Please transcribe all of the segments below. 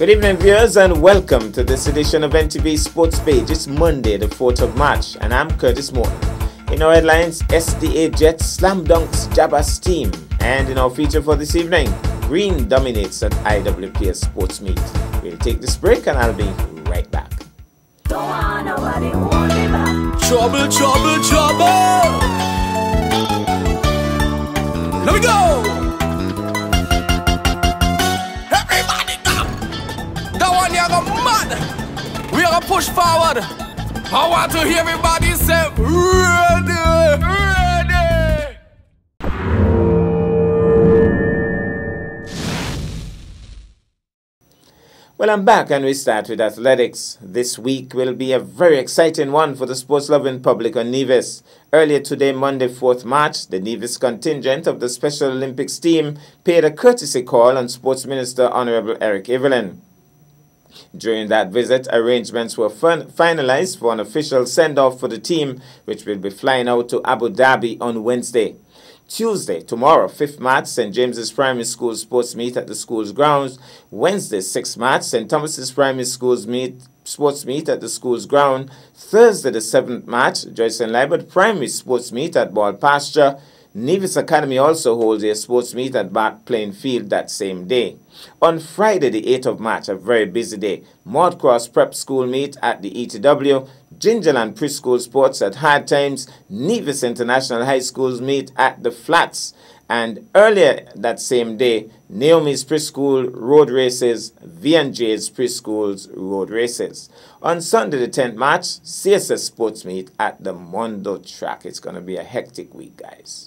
Good evening, viewers, and welcome to this edition of NTV Sports Page. It's Monday, the 4th of March, and I'm Curtis Morton. In our headlines, SDA Jets slam dunks Jabba's team. And in our feature for this evening, Green dominates at IWPS Sports Meet. We'll take this break, and I'll be right back. Don't want nobody hold me back. Trouble, trouble, trouble. Let me go. Everybody come. That one you go mad. We are gonna push forward. I want to hear everybody say ready, ready. Well, I'm back, and we start with athletics. This week will be a very exciting one for the sports-loving public on Nevis. Earlier today, Monday, 4th March, the Nevis contingent of the Special Olympics team paid a courtesy call on Sports Minister Honorable Eric Evelyn. During that visit, arrangements were finalized for an official send-off for the team, which will be flying out to Abu Dhabi on Wednesday. Tuesday, tomorrow, 5th March, St. James's Primary School sports meet at the school's grounds. Wednesday, 6th March, St. Thomas's Primary School's sports meet at the school's ground. Thursday, the 7th March, Joyce and Libert Primary sports meet at Ball Pasture. Nevis Academy also holds a sports meet at Bart Plain Field that same day. On Friday, the 8th of March, a very busy day, Maud Cross Prep School meet at the ETW, Gingerland Preschool Sports at Hard Times, Nevis International High School's meet at the Flats, and earlier that same day, Naomi's Preschool Road Races, V&J's Preschool's Road Races. On Sunday, the 10th March, CSS Sports meet at the Mondo Track. It's going to be a hectic week, guys.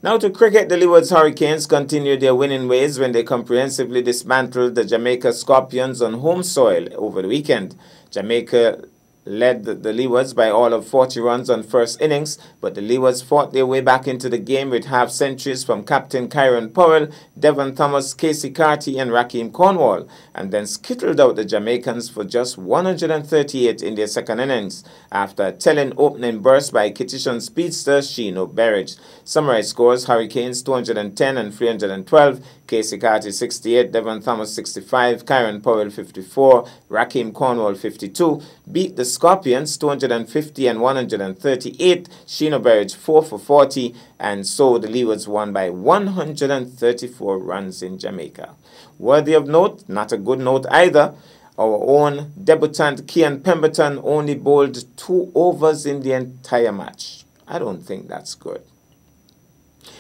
Now to cricket, the Leewards Hurricanes continued their winning ways when they comprehensively dismantled the Jamaica Scorpions on home soil over the weekend. Jamaica led the Leewards by all of 40 runs on first innings, but the Leewards fought their way back into the game with half-centuries from Captain Kyron Powell, Devon Thomas, Casey Carty, and Rakeem Cornwall, and then skittled out the Jamaicans for just 138 in their second innings, after a telling opening burst by Kitishon speedster Sheeno Berridge. Summarized scores: Hurricanes 210 and 312, Casey Carty 68, Devon Thomas 65, Kyron Powell 54, Rakeem Cornwall 52, beat the Scorpions 250 and 138, Sheeno Berridge 4 for 40, and so the Leewards won by 134 runs in Jamaica. Worthy of note, not a good note either, our own debutant Kian Pemberton only bowled 2 overs in the entire match. I don't think that's good.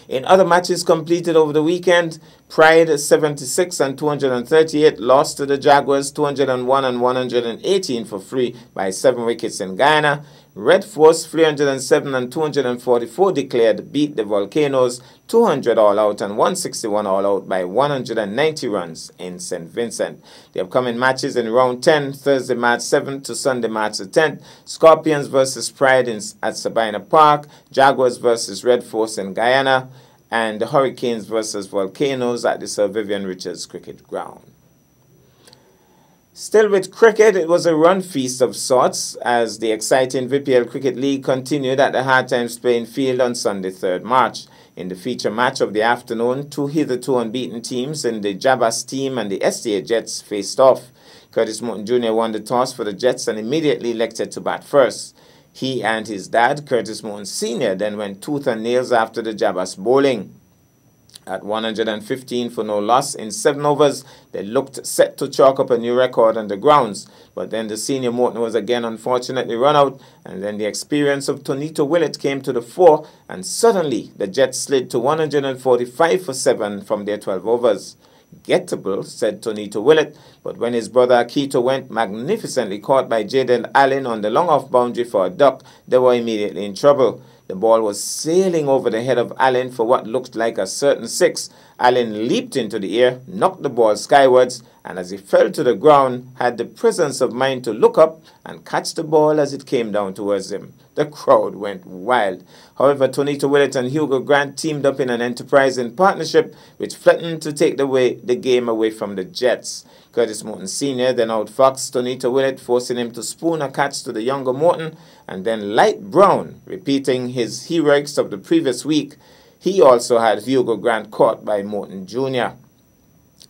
In other matches completed over the weekend, Pride 76 and 238 lost to the Jaguars 201 and 118 for free by 7 wickets in Guyana. Red Force 307 and 244 declared beat the Volcanoes 200 all out and 161 all out by 190 runs in St. Vincent. The upcoming matches in round 10, Thursday March 7th to Sunday March 10th, Scorpions versus Pride at Sabina Park, Jaguars versus Red Force in Guyana, and the Hurricanes versus Volcanoes at the Sir Vivian Richards Cricket Ground. Still with cricket, it was a run feast of sorts as the exciting VPL Cricket League continued at the Hard Times Playing Field on Sunday, 3rd March. In the feature match of the afternoon, 2 hitherto unbeaten teams in the Jabba's team and the SDA Jets faced off. Curtis Morton Jr. won the toss for the Jets and immediately elected to bat first. He and his dad, Curtis Morton Sr., then went tooth and nails after the Jabba's bowling. At 115 for no loss in 7 overs, they looked set to chalk up a new record on the grounds. But then the senior Morton was again unfortunately run out, and then the experience of Tonito Willett came to the fore, and suddenly the Jets slid to 145 for 7 from their 12 overs. Gettable, said Tonito Willett, but when his brother Akito went magnificently caught by Jaden Allen on the long-off boundary for a duck, they were immediately in trouble. The ball was sailing over the head of Allen for what looked like a certain 6. Allen leaped into the air, knocked the ball skywards, and as he fell to the ground, had the presence of mind to look up and catch the ball as it came down towards him. The crowd went wild. However, Tonito Willett and Hugo Grant teamed up in an enterprising partnership which threatened to take the game away from the Jets. Curtis Morton Sr. then outfoxed Tonito Willett, forcing him to spoon a catch to the younger Morton, and then Light Brown, repeating his heroics of the previous week. He also had Hugo Grant caught by Morton Jr.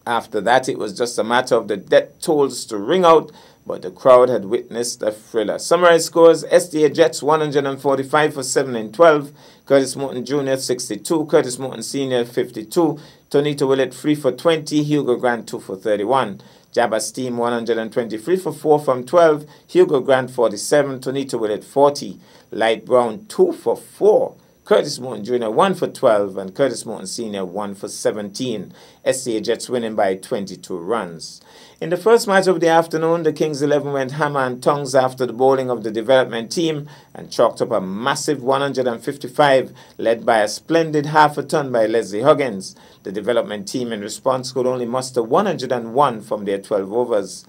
After that, it was just a matter of the death tolls to ring out, but the crowd had witnessed a thriller. Summarized scores: SDA Jets 145 for 7 and 12, Curtis Morton Jr. 62, Curtis Morton Sr. 52, Tonito Willett 3 for 20, Hugo Grant 2 for 31. Jabba Steam 123 for 4 from 12, Hugo Grant 47, Tonito Willett 40, Light Brown 2 for 4, Curtis Morton Jr. 1 for 12, and Curtis Morton Sr. 1 for 17. SCA Jets winning by 22 runs. In the first match of the afternoon, the Kings 11 went hammer and tongs after the bowling of the development team and chalked up a massive 155, led by a splendid half a ton by Leslie Huggins. The development team in response could only muster 101 from their 12 overs.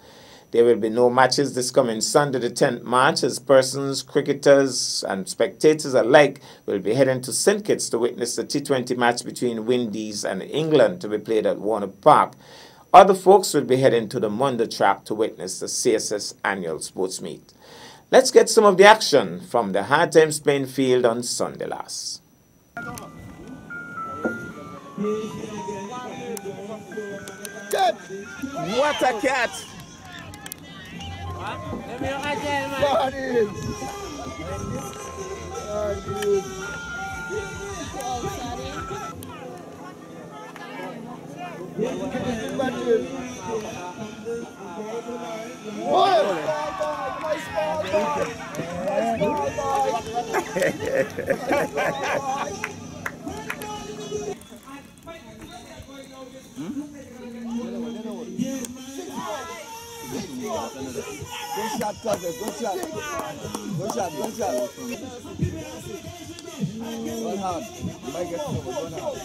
There will be no matches this coming Sunday, the 10th March, as persons, cricketers and spectators alike will be heading to St. Kitts to witness the T20 match between Windies and England to be played at Warner Park. Other folks will be heading to the Munda Track to witness the CSS annual sports meet. Let's get some of the action from the Hard Times playing field on Sunday last. What a catch! Good shot, Tucker. Good shot. Good shot. Good shot. One hard. You might get over. One hard.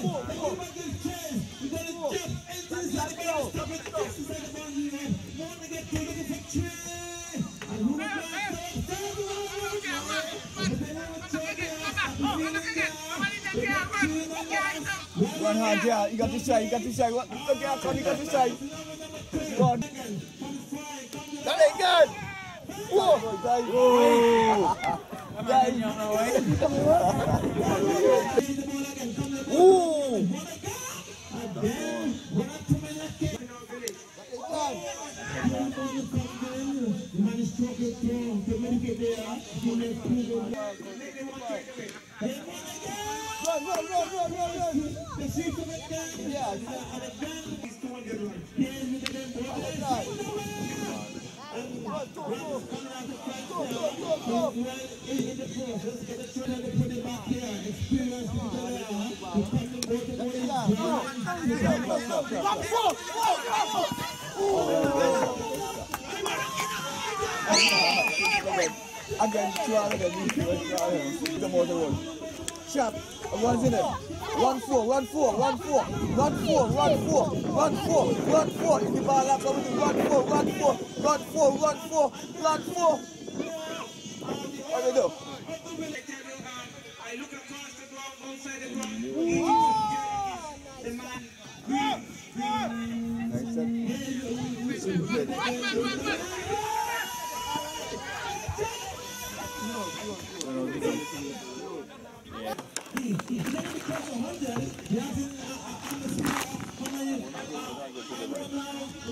One hard, yeah. You got to say. You got to say. Look out, Tony. You got to say. Go on. That ain't good. Whoa. Ooh. Again, 200 the motor road. Sharp, one's in it. 1-4, 1-4, 1-4, 1-4, 1-4, 1-4, 1-4. In the ball up, 1-4, 1-4, 1-4, 1-4, 1-4. What do you do? I look across the ground outside the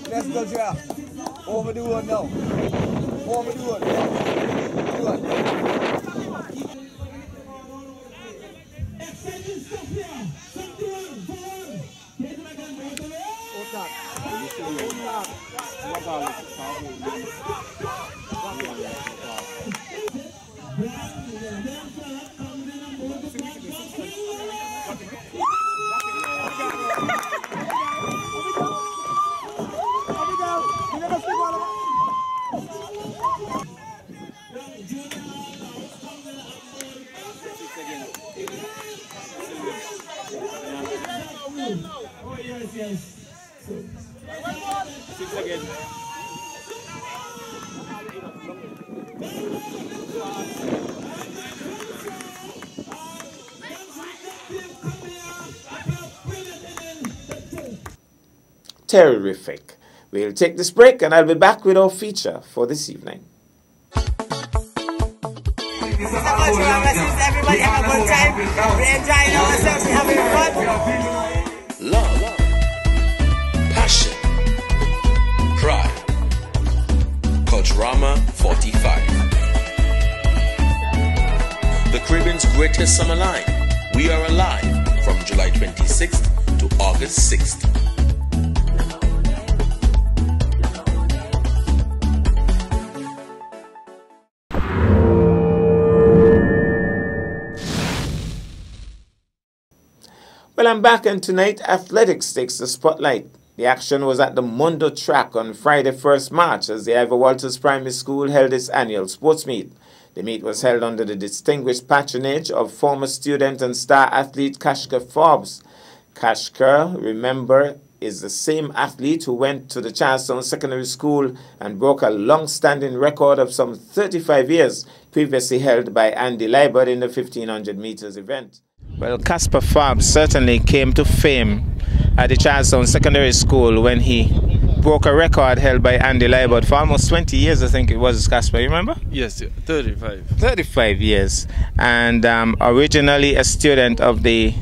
Let's go, Jeff. Over the wood now. Over the wood. Terrific. We'll take this break and I'll be back with our feature for this evening. Everybody have a good time. We're enjoying ourselves. We're having fun. Love, passion, 45. The Caribbean's greatest summer line. We are alive from July 26th to August 6th. Well, I'm back, and tonight athletics takes the spotlight. The action was at the Mundo track on Friday, 1st March, as the Ivor Walters Primary School held its annual sports meet. The meet was held under the distinguished patronage of former student and star athlete Kashka Forbes. Kashka, remember, is the same athlete who went to the Charlestown Secondary School and broke a long-standing record of some 35 years previously held by Andy Libert in the 1500 meters event. Well, Casper Forbes certainly came to fame at the Charlestown Secondary School when he broke a record held by Andy Libert for almost 20 years, I think it was, Casper, you remember? Yes, 35. 35 years. And originally a student of the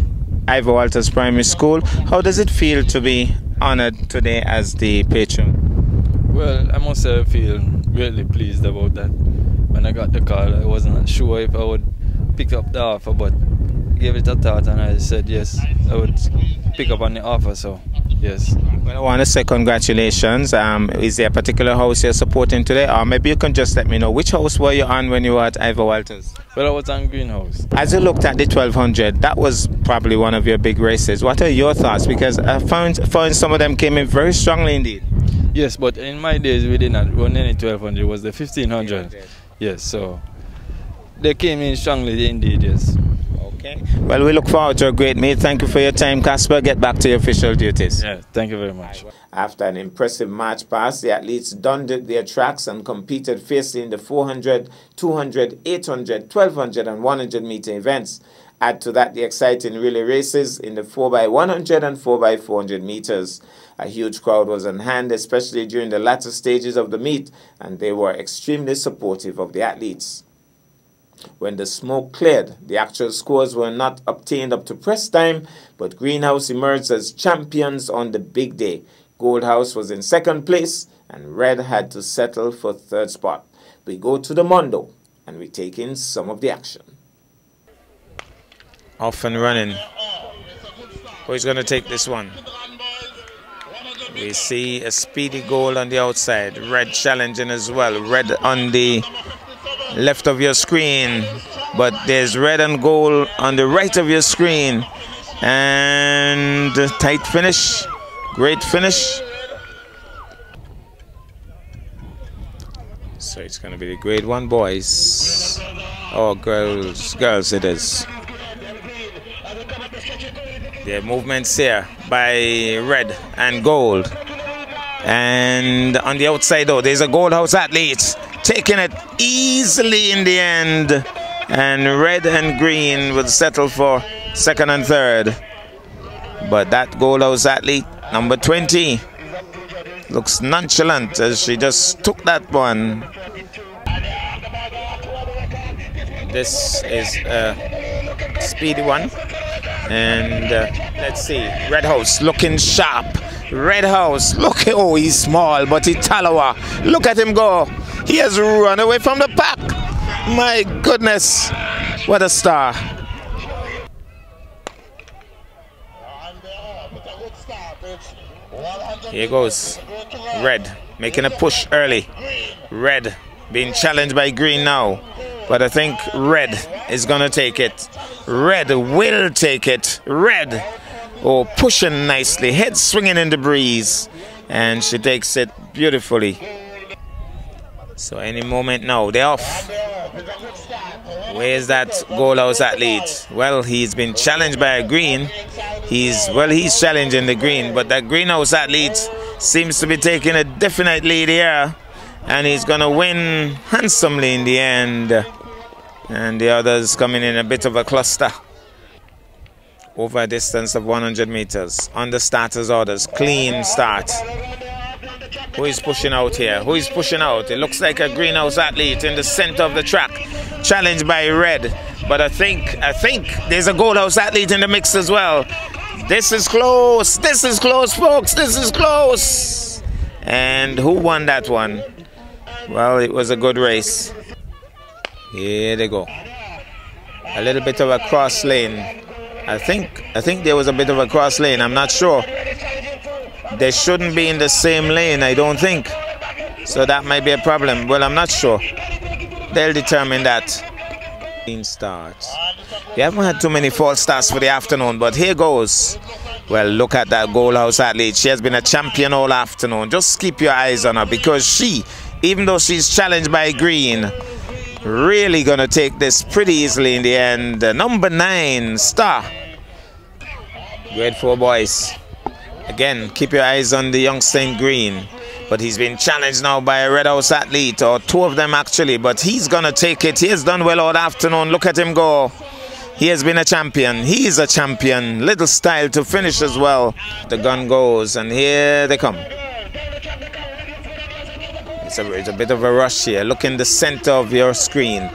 Ivor Walters Primary School. How does it feel to be honored today as the patron? Well, I must say I feel really pleased about that. When I got the call, I wasn't sure if I would pick up the offer, but gave it a thought and I said yes, I would pick up on the offer, so yes. Well, I want to say congratulations. Is there a particular house you're supporting today, or maybe you can just let me know which house were you on when you were at Ivor Walters? Well, I was on Greenhouse. As you looked at the 1200, that was probably one of your big races. What are your thoughts? Because I found some of them came in very strongly indeed. Yes, but in my days we did not run any 1200, it was the 1500. Yes, so they came in strongly indeed, yes. Okay. Well, we look forward to a great meet. Thank you for your time, Casper. Get back to your official duties. Yeah, thank you very much. After an impressive march past, the athletes donned their tracks and competed fiercely in the 400, 200, 800, 1200 and 100 meter events. Add to that the exciting relay races in the 4x100 and 4x400 meters. A huge crowd was on hand, especially during the latter stages of the meet, and they were extremely supportive of the athletes. When the smoke cleared, the actual scores were not obtained up to press time, but Greenhouse emerged as champions on the big day. Goldhouse was in second place, and Red had to settle for third spot. We go to the Mundo, and we take in some of the action. Off and running. Who's going to take this one? We see a speedy goal on the outside. Red challenging as well. Red on the left of your screen, but there's red and gold on the right of your screen, and tight finish, great finish. So it's going to be the grade 1 boys, or girls it is. Their movements here by red and gold, and on the outside though there's a Goldhouse athlete taking it easily in the end, and red and green will settle for second and third. But that Goldhouse athlete, number 20, looks nonchalant as she just took that one. This is a speedy one, and let's see, Red House looking sharp. Red House, look, oh, he's small, but he's Talawa. Look at him go. He has run away from the pack. My goodness, what a star. Here goes Red, making a push early. Red being challenged by Green now, but I think Red is going to take it. Red will take it. Red, oh, pushing nicely, head swinging in the breeze, and she takes it beautifully. So any moment now, they're off. Where's that Goldhouse athlete? Well, he's been challenged by a green. He's challenging the green, but that Greenhouse athlete seems to be taking a definite lead here, and he's gonna win handsomely in the end. And the others coming in a bit of a cluster. Over a distance of 100 meters. On the starters' orders, clean start. Who is pushing out here? Who is pushing out? It looks like a Greenhouse athlete in the center of the track, challenged by Red. But I think there's a Goldhouse athlete in the mix as well. This is close. This is close, folks. This is close. And who won that one? Well, it was a good race. Here they go. A little bit of a cross lane. I think there was a bit of a cross lane. I'm not sure. They shouldn't be in the same lane, I don't think. So that might be a problem. Well, I'm not sure. They'll determine that. Starts. We haven't had too many false starts for the afternoon, but here goes. Well, look at that Gold House athlete. She has been a champion all afternoon. Just keep your eyes on her, because she, even though she's challenged by Green, really gonna take this pretty easily in the end. Number 9, Star. Grade 4 boys. Again, keep your eyes on the youngster in green. But he's been challenged now by a Red House athlete, or 2 of them actually, but he's gonna take it. He has done well all afternoon. Look at him go. He has been a champion. He is a champion. Little style to finish as well. The gun goes, and here they come. It's a bit of a rush here. Look in the center of your screen.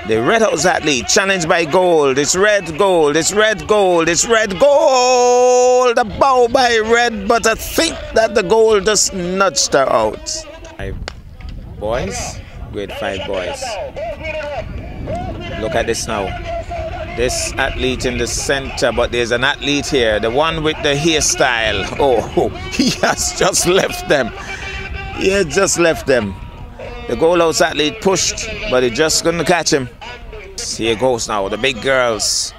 The Red House athlete challenged by gold. It's red, gold. It's red, gold. It's red, gold. A bow by red, but I think that the gold just nudged her out. 5 boys, grade 5 boys. Look at this now. This athlete in the center, but there's an athlete here. The one with the hairstyle. Oh, he has just left them. He has just left them. The Gold House athlete pushed, but he just couldn't catch him. Here goes now, the big girls.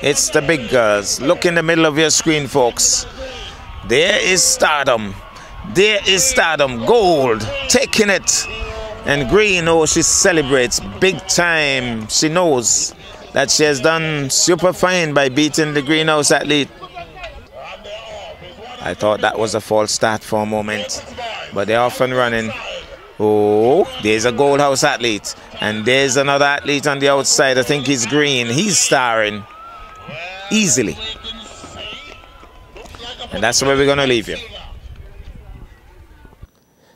It's the big girls. Look in the middle of your screen, folks. There is Stardom. There is Stardom. Gold, taking it. And Green, oh, she celebrates big time. She knows that she has done super fine by beating the Green House athlete. I thought that was a false start for a moment, but they're off and running. Oh, there's a Gold House athlete, and there's another athlete on the outside. I think he's green. He's starring easily. And that's where we're going to leave you.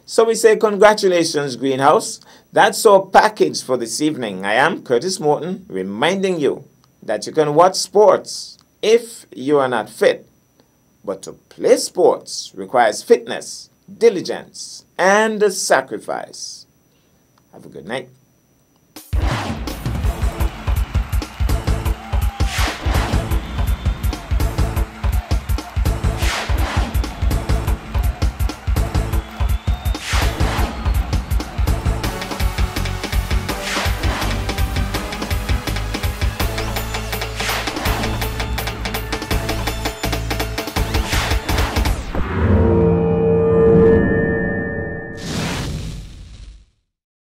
So we say congratulations, Green House. That's our package for this evening. I am Curtis Morton, reminding you that you can watch sports if you are not fit. But to play sports requires fitness, diligence, and sacrifice. Have a good night.